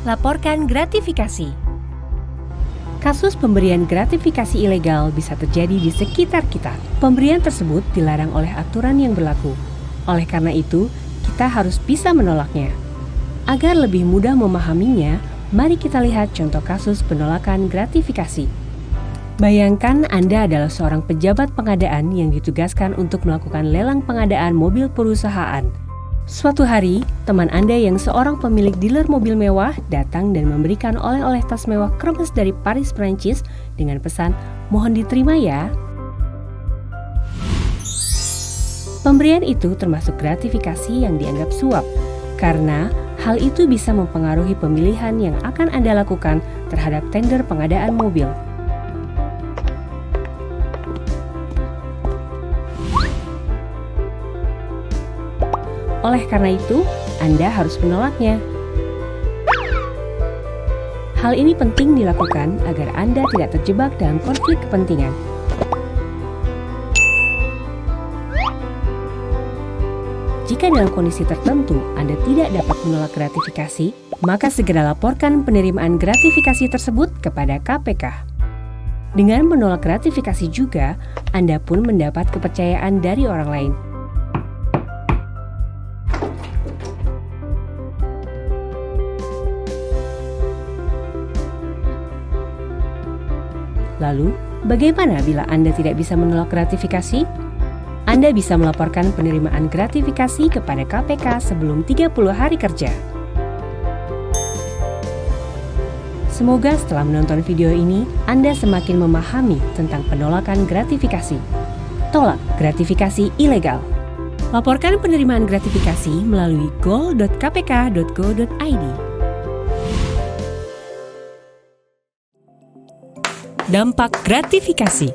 Laporkan gratifikasi. Kasus pemberian gratifikasi ilegal bisa terjadi di sekitar kita. Pemberian tersebut dilarang oleh aturan yang berlaku. Oleh karena itu, kita harus bisa menolaknya. Agar lebih mudah memahaminya, mari kita lihat contoh kasus penolakan gratifikasi. Bayangkan Anda adalah seorang pejabat pengadaan yang ditugaskan untuk melakukan lelang pengadaan mobil perusahaan. Suatu hari, teman Anda yang seorang pemilik dealer mobil mewah datang dan memberikan oleh-oleh tas mewah kremes dari Paris, Prancis dengan pesan, "Mohon diterima ya." Pemberian itu termasuk gratifikasi yang dianggap suap, karena hal itu bisa mempengaruhi pemilihan yang akan Anda lakukan terhadap tender pengadaan mobil. Oleh karena itu, Anda harus menolaknya. Hal ini penting dilakukan agar Anda tidak terjebak dalam konflik kepentingan. Jika dalam kondisi tertentu Anda tidak dapat menolak gratifikasi, maka segera laporkan penerimaan gratifikasi tersebut kepada KPK. Dengan menolak gratifikasi juga, Anda pun mendapat kepercayaan dari orang lain. Lalu, bagaimana bila Anda tidak bisa menolak gratifikasi? Anda bisa melaporkan penerimaan gratifikasi kepada KPK sebelum 30 hari kerja. Semoga setelah menonton video ini, Anda semakin memahami tentang penolakan gratifikasi. Tolak gratifikasi ilegal. Laporkan penerimaan gratifikasi melalui gol.kpk.go.id. Dampak gratifikasi.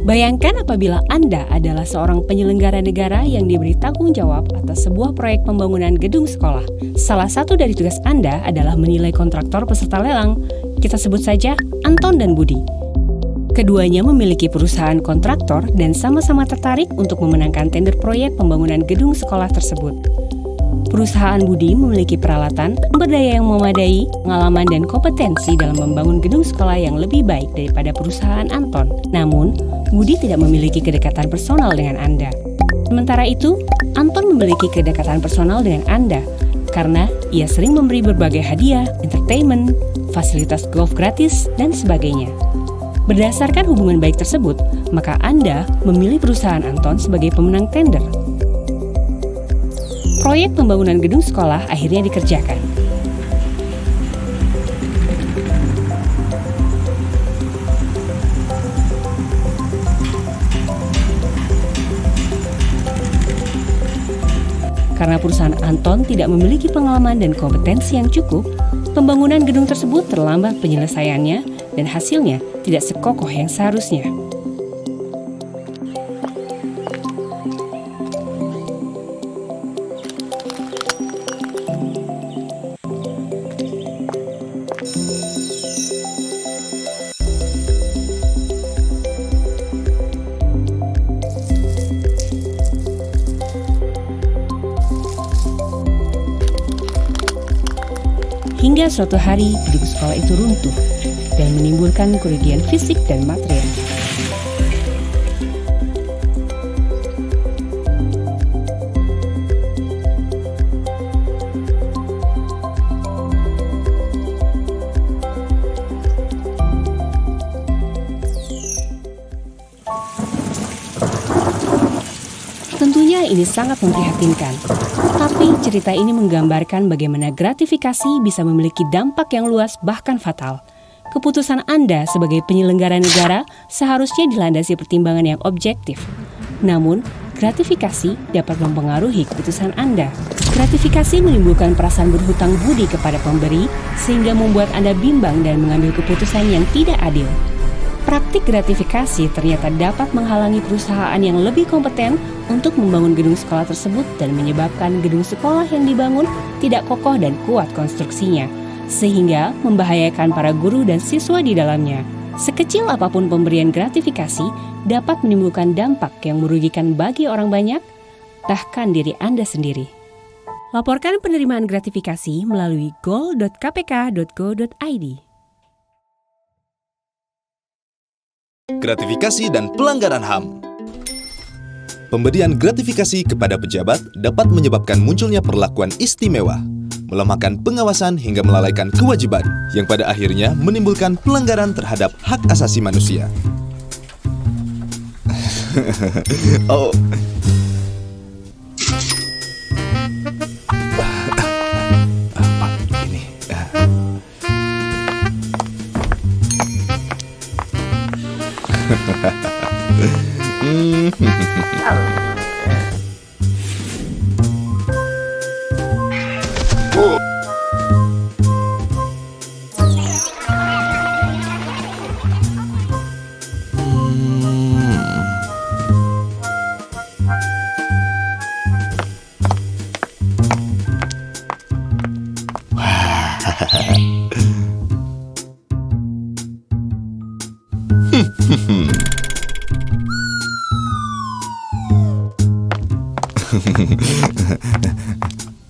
Bayangkan apabila Anda adalah seorang penyelenggara negara yang diberi tanggung jawab atas sebuah proyek pembangunan gedung sekolah. Salah satu dari tugas Anda adalah menilai kontraktor peserta lelang. Kita sebut saja Anton dan Budi. Keduanya memiliki perusahaan kontraktor dan sama-sama tertarik untuk memenangkan tender proyek pembangunan gedung sekolah tersebut. Perusahaan Budi memiliki peralatan, sumber daya yang memadai, pengalaman dan kompetensi dalam membangun gedung sekolah yang lebih baik daripada perusahaan Anton. Namun, Budi tidak memiliki kedekatan personal dengan Anda. Sementara itu, Anton memiliki kedekatan personal dengan Anda karena ia sering memberi berbagai hadiah, entertainment, fasilitas golf gratis, dan sebagainya. Berdasarkan hubungan baik tersebut, maka Anda memilih perusahaan Anton sebagai pemenang tender. Proyek pembangunan gedung sekolah akhirnya dikerjakan. Karena perusahaan Anton tidak memiliki pengalaman dan kompetensi yang cukup, pembangunan gedung tersebut terlambat penyelesaiannya dan hasilnya tidak sekokoh yang seharusnya. Hingga suatu hari, gedung sekolah itu runtuh dan menimbulkan kerugian fisik dan material. Tentunya ini sangat memprihatinkan. Tapi cerita ini menggambarkan bagaimana gratifikasi bisa memiliki dampak yang luas bahkan fatal. Keputusan Anda sebagai penyelenggara negara seharusnya dilandasi pertimbangan yang objektif. Namun, gratifikasi dapat mempengaruhi keputusan Anda. Gratifikasi menimbulkan perasaan berhutang budi kepada pemberi sehingga membuat Anda bimbang dan mengambil keputusan yang tidak adil. Praktik gratifikasi ternyata dapat menghalangi perusahaan yang lebih kompeten untuk membangun gedung sekolah tersebut dan menyebabkan gedung sekolah yang dibangun tidak kokoh dan kuat konstruksinya, sehingga membahayakan para guru dan siswa di dalamnya. Sekecil apapun pemberian gratifikasi dapat menimbulkan dampak yang merugikan bagi orang banyak, bahkan diri Anda sendiri. Laporkan penerimaan gratifikasi melalui gol.kpk.go.id. Gratifikasi dan pelanggaran HAM. Pemberian gratifikasi kepada pejabat dapat menyebabkan munculnya perlakuan istimewa, melemahkan pengawasan hingga melalaikan kewajiban, yang pada akhirnya menimbulkan pelanggaran terhadap hak asasi manusia. Oh. Ini.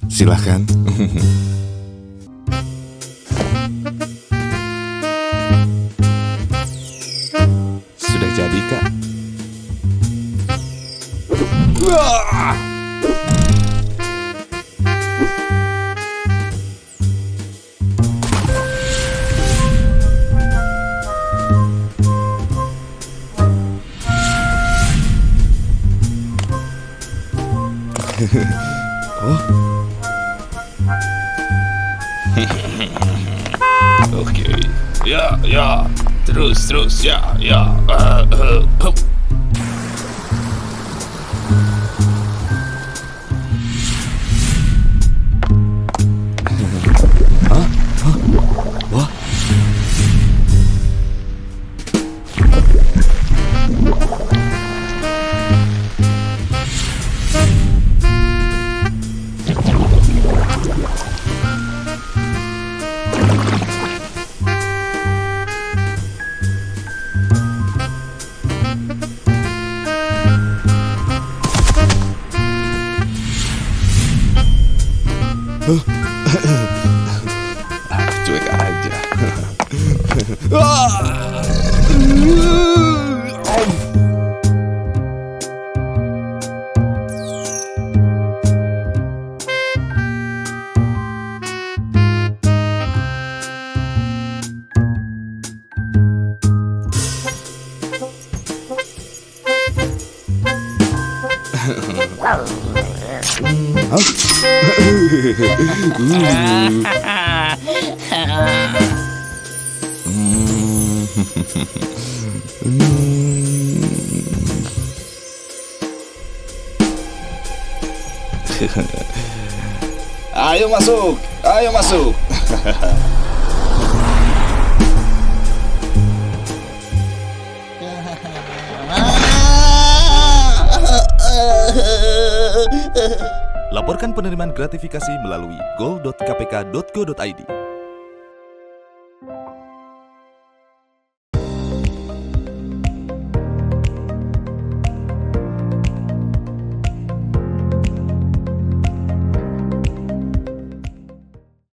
Silahkan. Sudah jadi, Kak. Oh. Oke. Ya. Terus ya. Wah. Cuek aja. Ayo masuk. Laporkan penerimaan gratifikasi melalui gol.kpk.go.id.